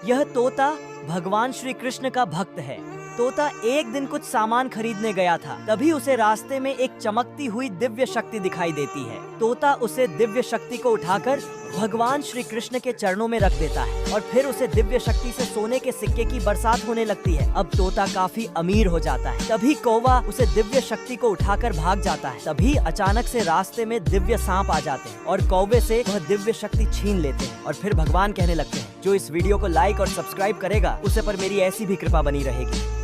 यह तोता भगवान श्री कृष्ण का भक्त है। तोता एक दिन कुछ सामान खरीदने गया था, तभी उसे रास्ते में एक चमकती हुई दिव्य शक्ति दिखाई देती है। तोता उसे दिव्य शक्ति को उठाकर भगवान श्री कृष्ण के चरणों में रख देता है और फिर उसे दिव्य शक्ति से सोने के सिक्के की बरसात होने लगती है। अब तोता काफी अमीर हो जाता है। तभी कौवा उसे दिव्य शक्ति को उठाकर भाग जाता है। तभी अचानक से रास्ते में दिव्य सांप आ जाते हैं और कौवे से वह दिव्य शक्ति छीन लेते हैं। और फिर भगवान कहने लगते हैं, जो इस वीडियो को लाइक और सब्सक्राइब करेगा उसे पर मेरी ऐसी भी कृपा बनी रहेगी।